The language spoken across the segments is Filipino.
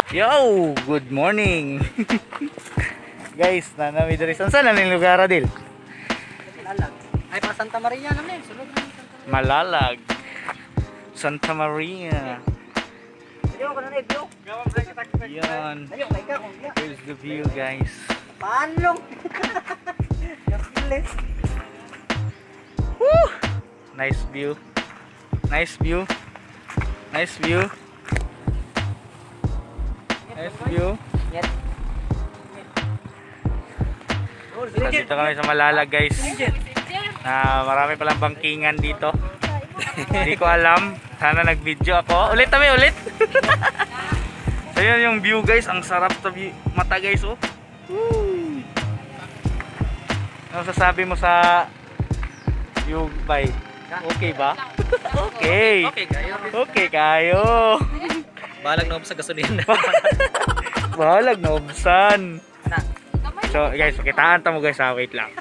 Yo, good morning. Guys, nanami diri saan ning lugar adil? Malalag. Ay pa Santa Maria namin, sulod namin Santa Maria. Malalag. Santa Maria. Diyo ko na view. Yan. Ayo, kay ka kung ya. Here's the view, guys. Panlong. Yapilis. Woo! Nice view. Nice view. Nice view. Nice view. Yan. Dito kami sa Malalag, guys. Marami palang bangkingan dito. Hindi ko alam. Sana nag-video ako. Ulit kami, ulit. So yun yung view, guys. Ang sarap sa mata, guys. Oh. Woo! Ano sasabi mo sa view, bay? Okay ba? Okay. Okay kayo. Okay kayo. Balag na sa gasolina. Balag na ubsan. Na. So guys, pakitaan ta mo guys, ha? Wait lang.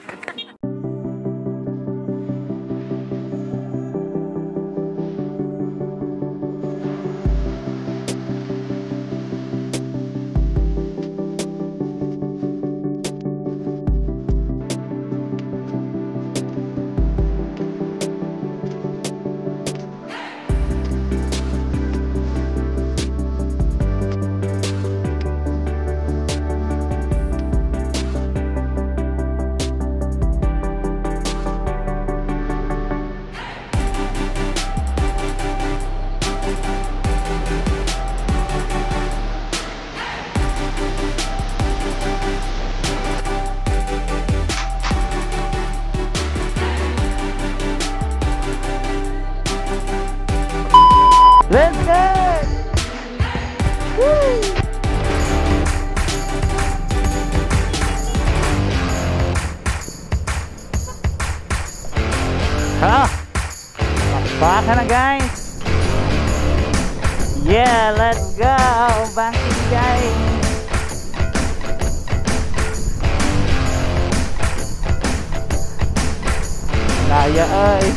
Let's go! Woo! Ha! Baka na guys! Yeah, let's go! Banking guys! Naya ay!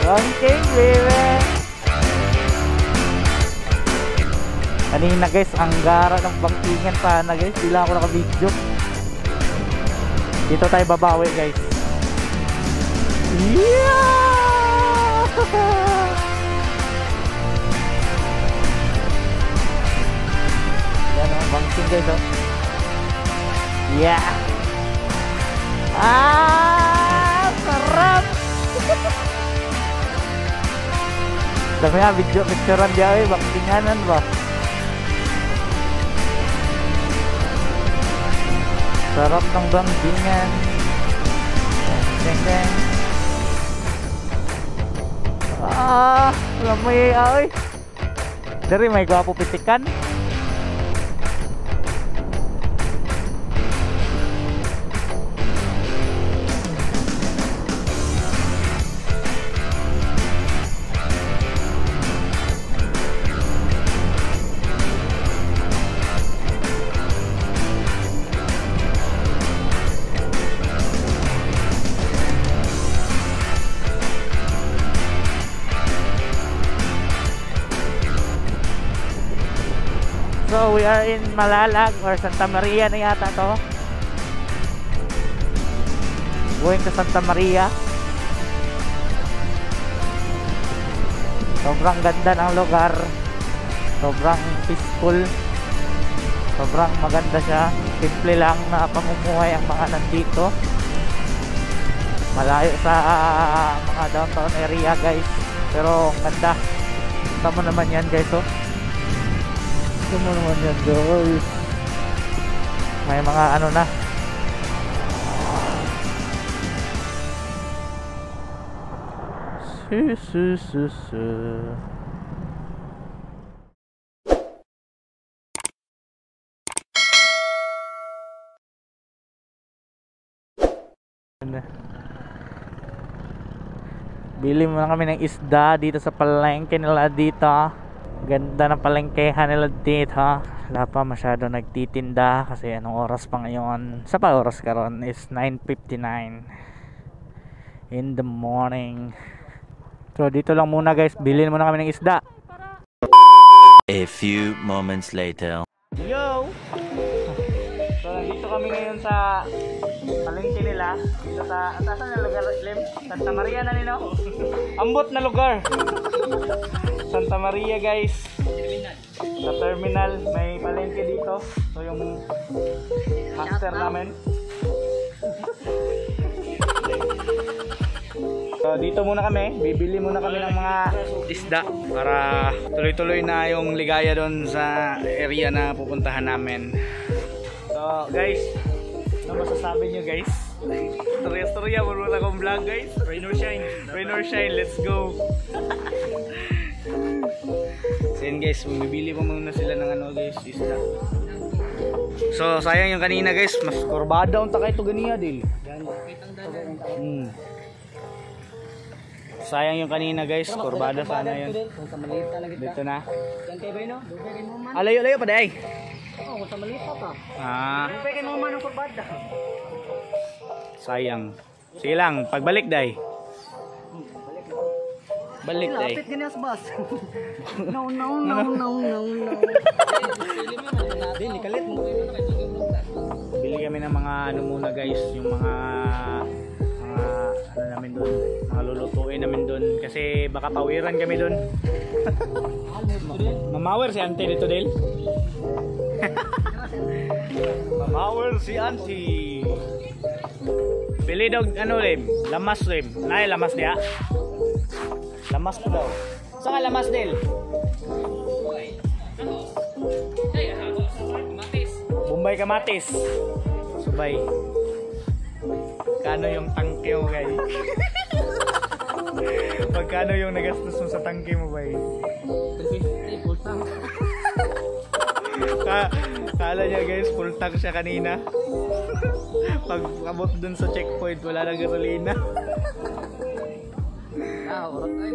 Bangking baby. Kanina guys, ang gara ng bangkingan sana guys. Di lang ako naka-video. Dito tayo babawi guys. Yeah! Yan ang bangking guys, oh. Yeah! Sarap! Sabi nga, picturean diya eh, bangkinganan ba? Sarap ng bangkingan. Deng deng. Lamay ay. Dari may gwapo pitikan. So we are in Malalag or Santa Maria na yata to. Going to Santa Maria. Sobrang ganda ng lugar. Sobrang peaceful. Sobrang maganda siya. Simple lang na pamumuhay ang mga nandito. Malayo sa mga downtown area guys. Pero ang ganda. Tama naman yan guys, oh. Tama naman yan guys. May mga ano na. Bili muna kami ng isda dito sa palengke nila dito. Ganda ng palengkehan nila dito. Wala pa masyado nagtitinda kasi anong oras pa ngayon? Sa pa oras karon is 9:59 in the morning. So dito lang muna guys, bilhin muna kami ng isda. A few moments later. Yo! So nandito kami ngayon sa palengke nila. Dito sa atasan na lugar, Lim? Santa Maria na nino. Ambot na lugar. Santa Maria guys. Sa terminal may palengke dito. So yung master namin. So dito muna kami, bibili muna kami ng mga isda para tuloy-tuloy na yung ligaya doon sa area na pupuntahan namin. So guys, ano masasabi nyo guys? Storya-storya, muna akong vlog guys. Rain or shine. Rain or shine, let's go. So yun guys, bibili pa muna sila ng ano guys, isda. So sayang yung kanina guys, mas kurbada unta kay to ganiya dil. Sayang yung kanina guys, kurbada sana yun. Dito na. Alayo-layo pa day. Oo, sa malita pa. Pwede mo man ang kurbada. Sayang. Sige lang, pagbalik day. Balik day. Lapit ganyan sa bus. No. Dili kalit mo. Bili kami ng mga ano muna guys, yung mga ano namin doon, mga lulutuin namin doon kasi baka pawiran kami doon. Mamawer si Auntie dito Del. Mamawer si Auntie. Bili daw ano Lim, lamas Lim. Nay lamas dia. Lamas ko daw. Saan ka lamas Del? Bombay kamatis. Subay. Magkano yung tangke mo guys? Magkano yung nagastos mo sa tangke mo guys? 350 full tank. Kala niya guys, full tank siya kanina. Pag abot dun sa checkpoint, wala na gasolina. Orat ay.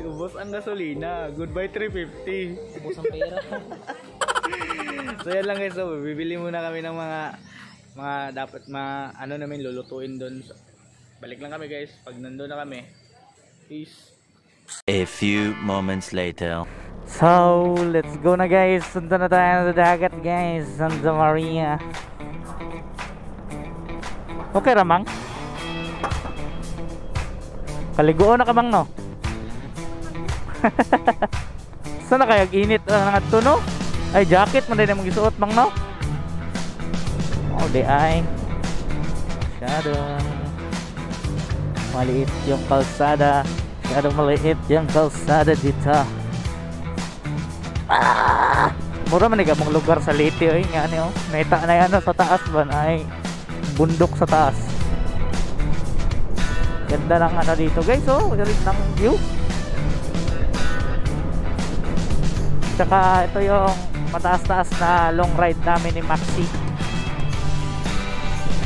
Ubos ang gasolina. Goodbye 350. Ubos ang pera. So yan lang guys, so bibili muna kami ng mga dapat ano namin lulutuin doon. Balik lang kami guys pag nandoon na kami. Peace. A few moments later. So let's go na guys. Sundan na tayo sa dagat guys, Santa Maria. Okay ramang. Kaliguan na ka bang no? Saan na kayag init ang tuno? Ay jacket man din mong gisuot mang no? Oh, di ay masyadong maliit yung kalsada. Masyadong maliit yung kalsada dito. Mura man mong lugar sa Leyte oy nga ni oh. Naita na yan sa taas ba ay bundok sa taas. Ganda ng ano dito guys oh, galing ng view. Tsaka ito yung mataas-taas na long ride namin ni Maxi.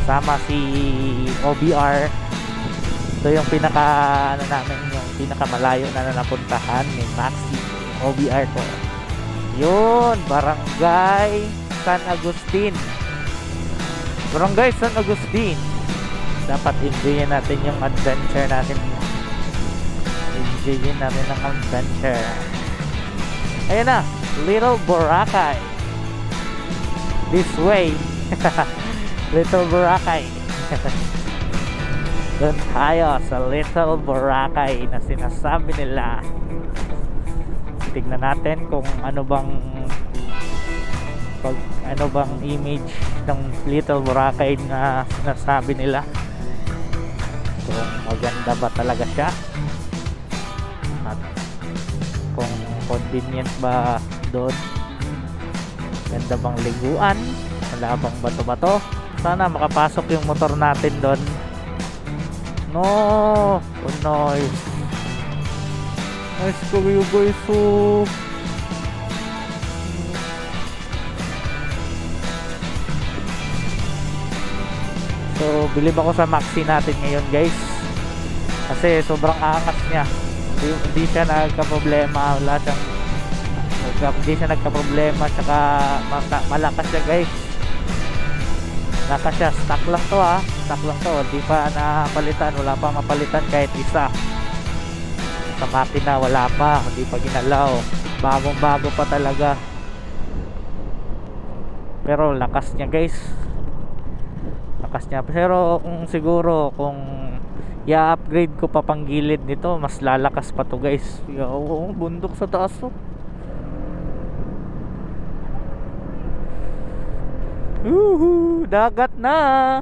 Sama si OBR. Ito yung pinaka ano namin, yung pinaka malayo na napuntahan ni Maxi OBR ko. Yun, Barangay San Agustin. Barangay San Agustin. Dapat enjoyin natin yung adventure natin. Enjoyin natin ang adventure. Ayan na, Little Boracay. This way. Little Boracay. Doon tayo sa Little Boracay na sinasabi nila. Tignan natin kung ano bang image ng Little Boracay na sinasabi nila. Kung maganda ba talaga siya at kung convenient ba doon, ganda bang liguan, wala bang bato-bato. Sana makapasok yung motor natin doon. No, oh nice. Nice ko you guys. So bilib ako sa Maxi natin ngayon guys. Kasi sobrang angas niya. Hindi siya nagka-problema. Hindi siya nagka-problema. Tsaka malakas siya guys. Malakas siya. Stock lang to ha. Stock lang to. Hindi pa napalitan. Wala pa mapalitan kahit isa. Sa makina wala pa. Hindi pa ginalaw. Bagong bago pa talaga. Pero lakas niya guys. Lakas niya. Pero siguro kung i-upgrade ko pa pang gilid nito, mas lalakas pa to guys. Oo, bundok sa taas to. Dagat na.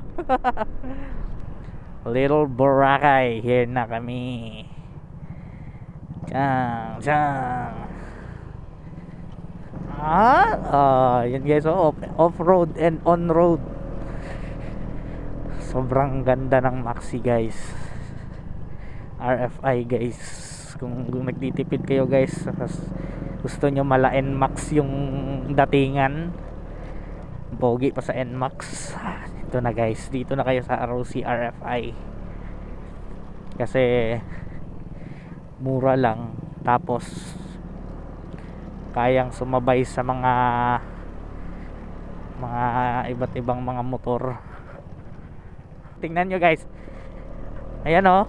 Little Boracay, here na kami. Yan guys, off-road and on-road. Sobrang ganda ng Maxi guys. RFI guys. Kung nagtitipid kayo guys, gusto nyo mala NMAX yung datingan, pogi pa sa NMAX, ito na guys, dito na kayo sa ROC RFI. Kasi mura lang, tapos kayang sumabay sa mga iba't ibang mga motor. Tingnan nyo guys, ayan o,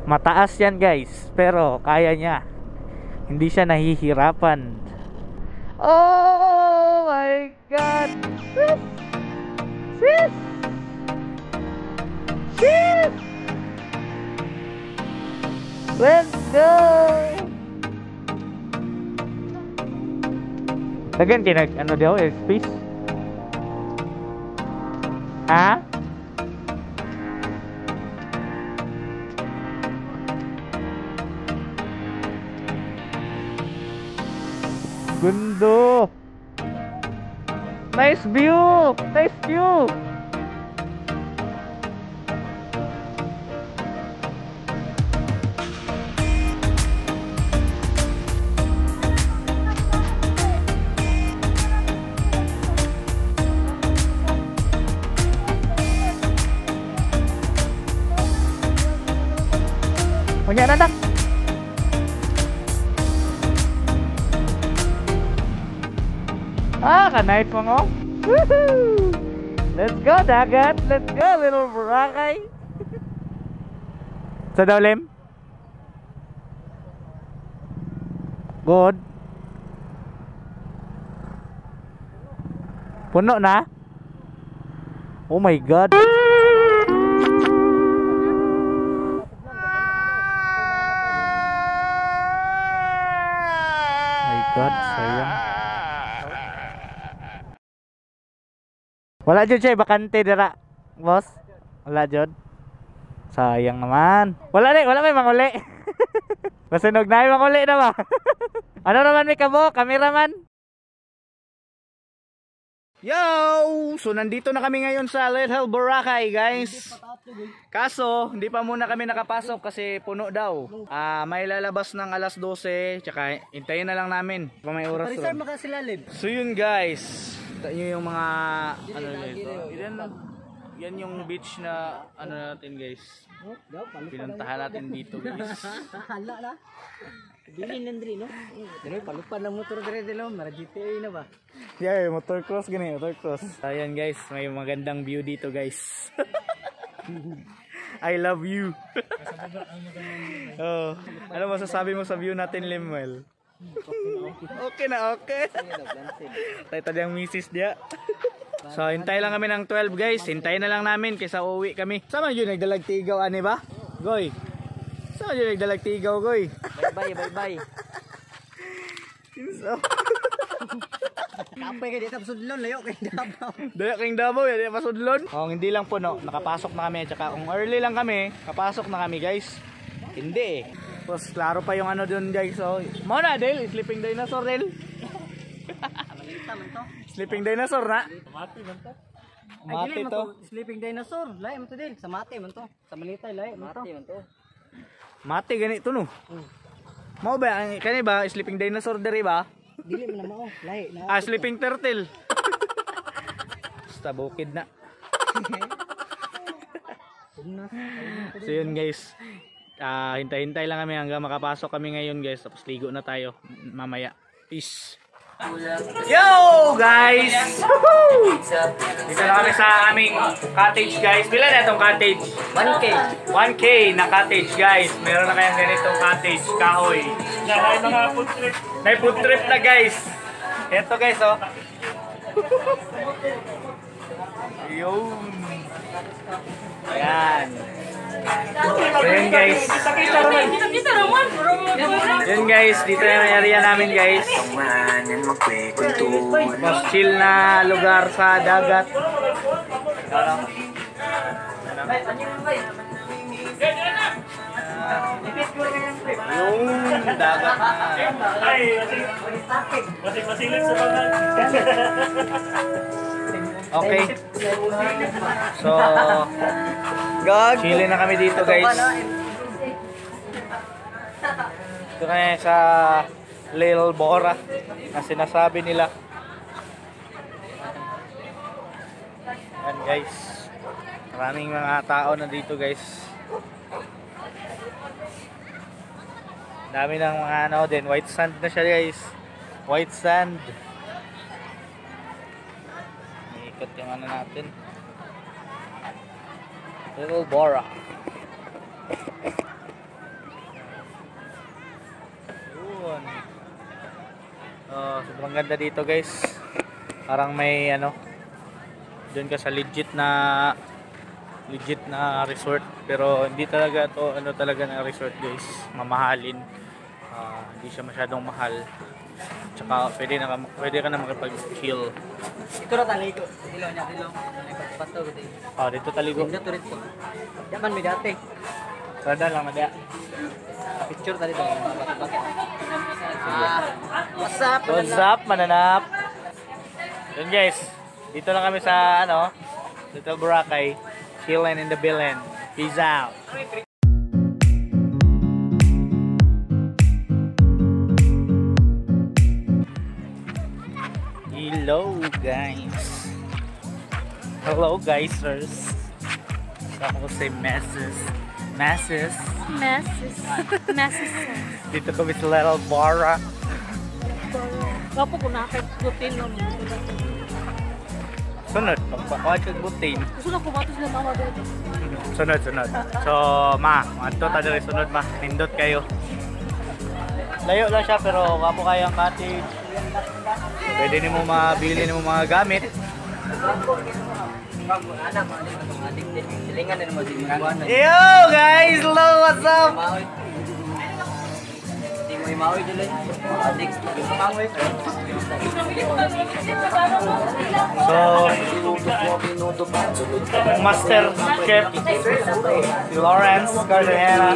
mataas yan guys, pero kaya niya, hindi siya nahihirapan. Oh my god, sis, let's go. Again, ano daw, space? Ha? Gundo. Nice view. Nice view. Punya anak. Ka-night mo ngo. Woohoo! Let's go dagat. Let's go Little Boracay. Sa Dawlim? Good. Puno na? Oh my god. My god, sayang. Wala dyan siya, bakante dira, boss. Wala dyan. Sayang naman. Wala may manguli. Masunog na yung manguli na ba? Ano naman may kabo, cameraman? Yo! So nandito na kami ngayon sa Little Boracay guys. Kaso, hindi pa muna kami nakapasok kasi puno daw. May lalabas ng alas 12, tsaka hintayin na lang namin. Pa may oras ron. So yun guys. Yun yung mga ano nito. Yan yung beach na ano natin guys. Pinuntahan natin dito guys. Hala na. Dili nandri no. Dili palupan ng motor dire dilo, mara GTA na ba? Yeah, motor cross gani, motor cross. Ayan guys, may magandang view dito guys. I love you. Oh, ano masasabi mo sa view natin, Lemuel? Okay na, okay. Tayo tadi ang misis dia. So hintay lang kami ng 12 guys. Hintayin na lang namin kaysa uuwi kami. Sama yun nagdalag tigaw ani ba? Goy. Sama yun nagdalag tigaw goy. Bye. So Kapay kay dito pasudlon layo kay Davao. Dayo kay Davao ya, pasudlon. Oh, hindi lang puno, nakapasok na kami at saka kung early lang kami, kapasok na kami guys. Hindi eh. Tapos klaro pa yung ano doon guys. So, mo na Del, sleeping dinosaur Del. Sleeping dinosaur na. Mati man to. Mati to. Sleeping dinosaur, lahi man to Del. Sa mati man to. Sa Malitay lahi man to. Mati ganito no. Mao ba ang kani ba sleeping dinosaur diri ba? Dili man na mao, lahi na. Sleeping turtle. Basta bukid na. So yun guys, hintay-hintay lang kami hanggang makapasok kami ngayon guys, tapos ligo na tayo mamaya. Peace. Yo guys! Woohoo! Dito na kami sa aming cottage guys. Pila na itong cottage? 1K. 1K na cottage guys. Meron na kayang ganitong cottage, kahoy. May mga food trip. May food trip na guys. Ito guys oh. Yun. Ayan. So yun guys. Yun guys, dito yung area namin guys. Mas chill na lugar sa dagat. Yung dagat na. Okay. So, chilling na kami dito guys. Ito na sa Little Bora na sinasabi nila. Yan guys. Maraming mga tao na dito guys. Dami ng mga ano din. White sand na siya guys. White sand. Ikot yung ano natin. Little Bora. Yun. Sobrang ganda dito guys. Parang may ano, doon ka sa legit na resort, pero hindi talaga to ano talaga na resort guys. Mamahalin. Hindi siya masyadong mahal. Tsaka pwede ka na makapag-chill. Ito na taligo. Dilo niya, dilo. Pato gud. Dito taligo. Dito rin po. Yaman mi dati. Sada lang madya. Picture tali ba? What's up? What's up, mananap? Yun guys. Dito lang kami sa ano, Little Boracay. Chillin' in the Bilin. Peace out. Hello guys. Hello guysers. Ako si Messes. Dito kami sa Little Bora. Kapo ko nakakagutin nun. Sunod, pagpakuha kag butin. Gusto na kumatos na mama dito. Sunod. So, ato ta diri sunod ma. Nindot kayo. Layo lang siya pero kapo kayo ang cottage. Pwede nimo mabili nimo mga gamit. Yo guys, hello, what's up? So, Master Chef si Lawrence Cartagena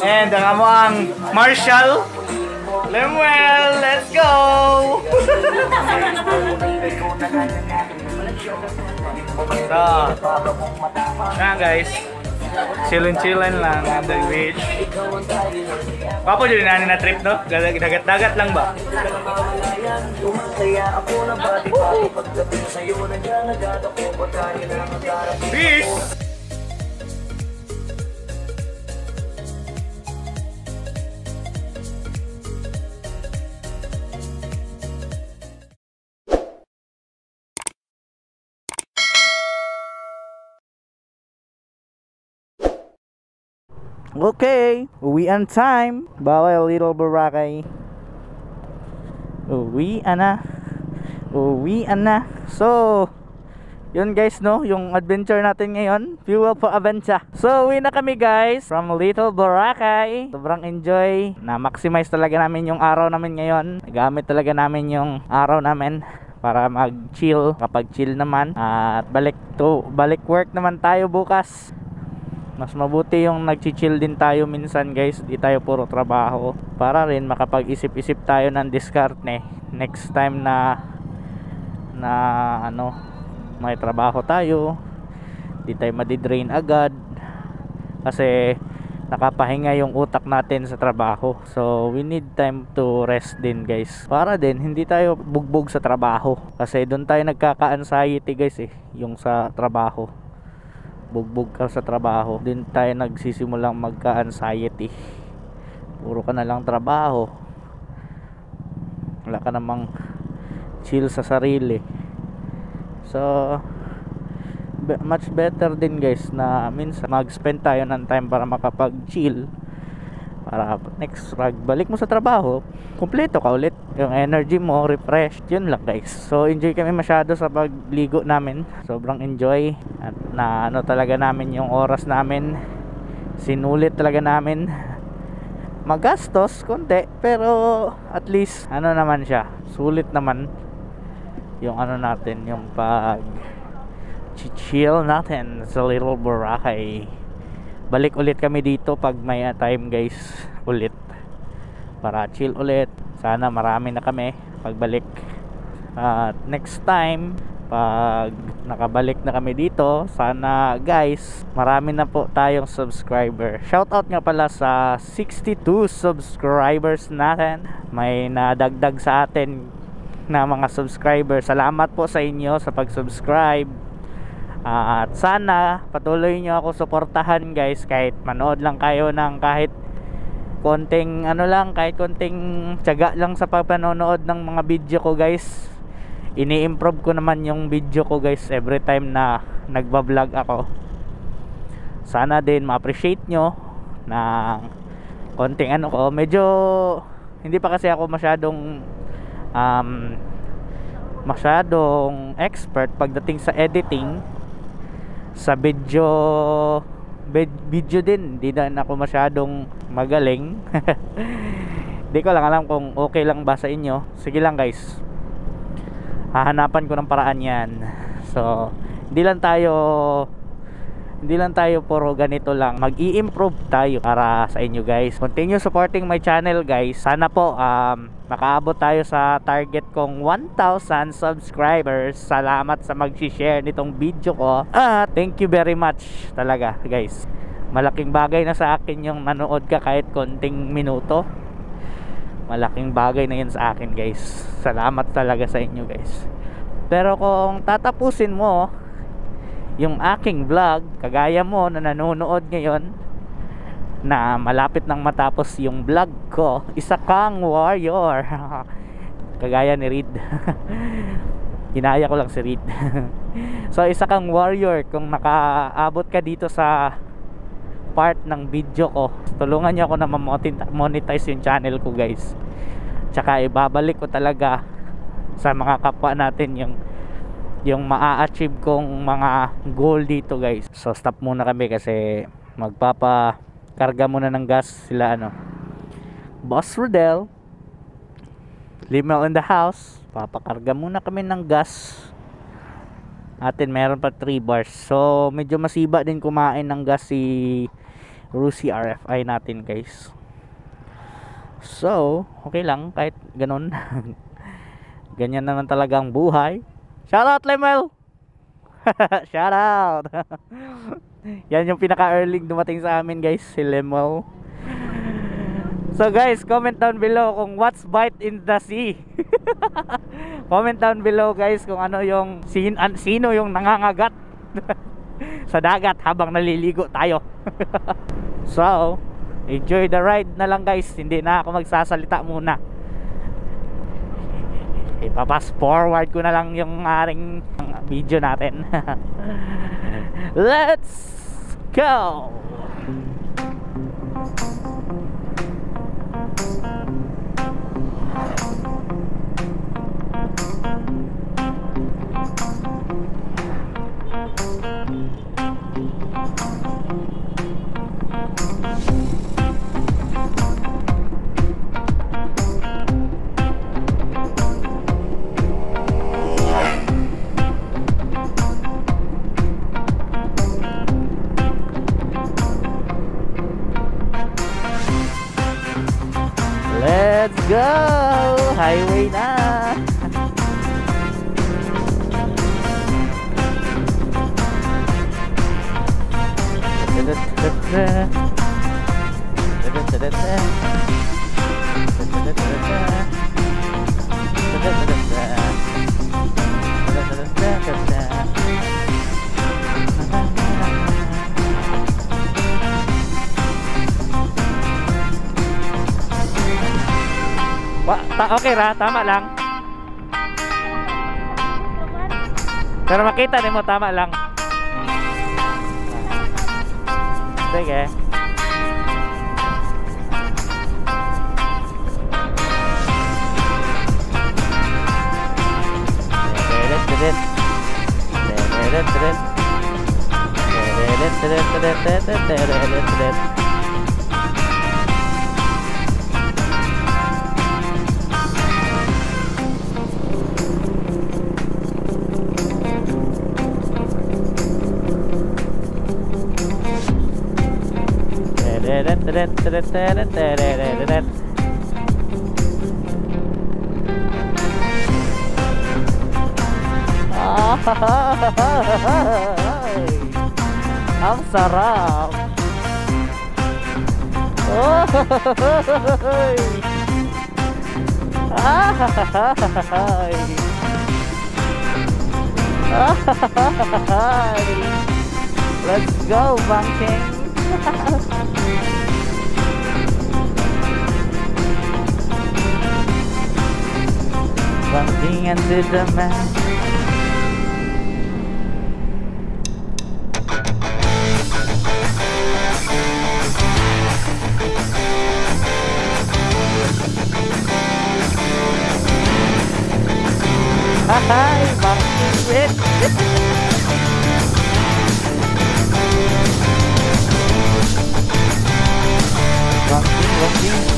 and ang among Marshall Lemuel, let's go! So, yan guys, chillin' lang on the beach. Papo dyan na trip no? Dagat lang ba? Peace! Okay, uwian time. Bawal Little Boracay. Uwian na. So, yun guys no, yung adventure natin ngayon, fuel for adventure. So, uwi na kami guys from Little Boracay. Sobrang enjoy. Na-maximize talaga namin yung araw namin ngayon. Gamit talaga namin yung araw namin para mag-chill. Kapag chill naman at balik work naman tayo bukas. Mas mabuti yung nag-chill din tayo minsan guys, di tayo puro trabaho, para rin makapag-isip-isip tayo ng diskarte next time na ano, may trabaho tayo, di tayo madidrain agad kasi nakapahinga yung utak natin sa trabaho. So we need time to rest din guys, para din hindi tayo bugbog sa trabaho, kasi doon tayo nagkaka-anxiety guys yung sa trabaho. bugbog ka sa trabaho, din tayo nagsisimulang magka-anxiety. Puro ka na lang trabaho, wala ka namang chill sa sarili. So much better din guys na minsan mag-spend tayo ng time para makapag-chill, para next balik mo sa trabaho, kumpleto ka ulit, yung energy mo refreshed. Yun lang guys. So enjoy kami masyado sa pagligo namin, sobrang enjoy. At na ano talaga namin yung oras namin, sinulit talaga namin. Magastos konti, pero at least ano naman siya, sulit naman yung ano natin, yung pag chill natin sa Little Boracay. Balik ulit kami dito pag may time guys, ulit para chill ulit. Sana marami na kami pagbalik. Next time pag nakabalik na kami dito, sana guys marami na po tayong subscriber. Shoutout nga pala sa 62 subscribers natin. May nadagdag sa atin na mga subscribers. Salamat po sa inyo sa pag-subscribe. At sana patuloy nyo ako suportahan guys, kahit manood lang kayo ng kahit konting ano lang, kahit konting tiyaga lang sa pagpanonood ng mga video ko guys. Ini-improve ko naman yung video ko guys every time na nagbablog ako. Sana din ma-appreciate nyo na konting ano ko. Medyo hindi pa kasi ako masyadong expert pagdating sa editing. Sa video din, hindi na ako masyadong magaling. Hindi ko lang alam kung okay lang ba sa inyo. Sige lang guys, hahanapan ko ng paraan yan. So hindi lang tayo puro ganito lang, mag-i-improve tayo para sa inyo guys. Continue supporting my channel guys. Sana po makaabot tayo sa target kong 1,000 subscribers. Salamat sa mag-share nitong video ko. Thank you very much talaga guys. Malaking bagay na sa akin yung nanood ka kahit konting minuto. Malaking bagay na yun sa akin guys. Salamat talaga sa inyo guys. Pero kung tatapusin mo yung aking vlog, kagaya mo na nanonood ngayon, na malapit nang matapos yung vlog ko, isa kang warrior. Kagaya ni Reed. Hinaya ko lang si Reed. So isa kang warrior kung nakaabot ka dito sa part ng video ko. Tulungan niyo ako na ma-monetize yung channel ko guys. Tsaka ibabalik ko talaga sa mga kapwa natin yung maa-achieve kong mga goal dito guys. So stop muna kami kasi magpapakarga muna ng gas sila Boss Rodel, Limel in the house. Papakarga muna kami ng gas atin, meron pa 3 bars. So medyo masiba din kumain ng gas si Rusi RFI natin guys. So okay lang kahit ganun. Ganyan naman talaga ang buhay. Shout out Limel. Shout out. Yan yung pinaka-early dumating sa amin guys, si Limel. So guys, comment down below kung what's bite in the sea. Comment down below guys kung ano yung sino yung nangangagat sa dagat habang naliligo tayo. So enjoy the ride na lang guys. Hindi na ako magsasalita muna. Ipapass forward ko na lang yung aring video natin. Let's go. Let's go! Highway na! Okay ra, tama lang. Pero makita din mo, tama lang. Sige. Ang sarap. Let's go, Bangking. Bangking into the man. Hi, Bangking with. Bangking.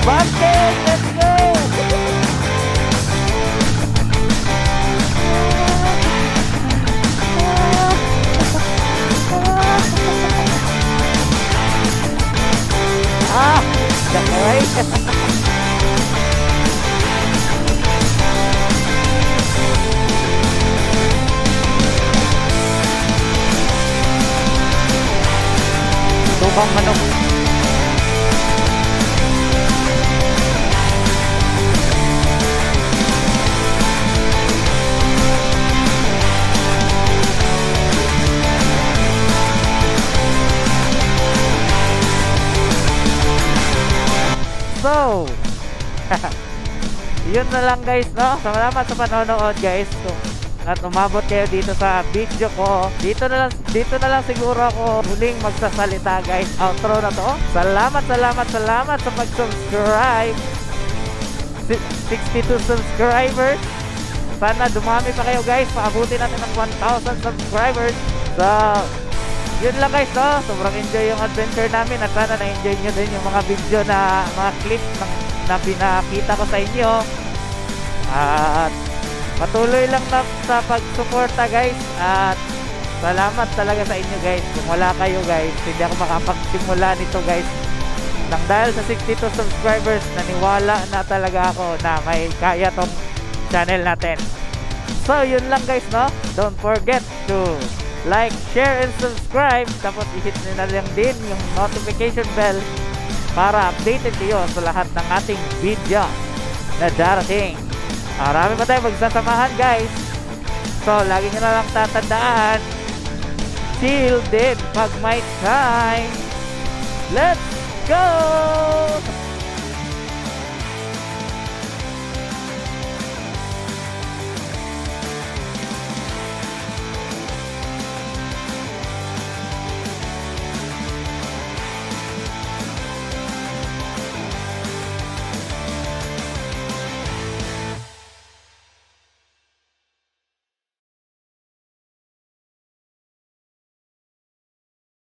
Bangking, let's go! Alright. Tubang manok. So, yun na lang guys, no? Salamat sa panonood guys. At umabot kayo dito sa video ko. Dito na lang siguro ako huling magsasalita guys. Outro na to. Salamat sa pag-subscribe. 62 subscribers. Sana dumami pa kayo guys. Paabutin natin ng 1,000 subscribers. So, yun lang guys, no? Sobrang enjoy yung adventure namin at sana na-enjoy nyo din yung mga video na mga clip na pinakita ko sa inyo. At patuloy lang sa pagsuporta guys. At salamat talaga sa inyo guys. Kung wala kayo guys, hindi ako makapagsimula nito guys. Nang dahil sa 62 subscribers, naniwala na talaga ako na may kaya tong channel natin. So yun lang guys, no? Don't forget to like, share, and subscribe. Tapos i-hit nyo na lang din yung notification bell para updated kayo sa lahat ng ating video na darating. Marami pa tayo magsasamahan guys. So lagi nyo na lang tatandaan, till then pag may time, let's go!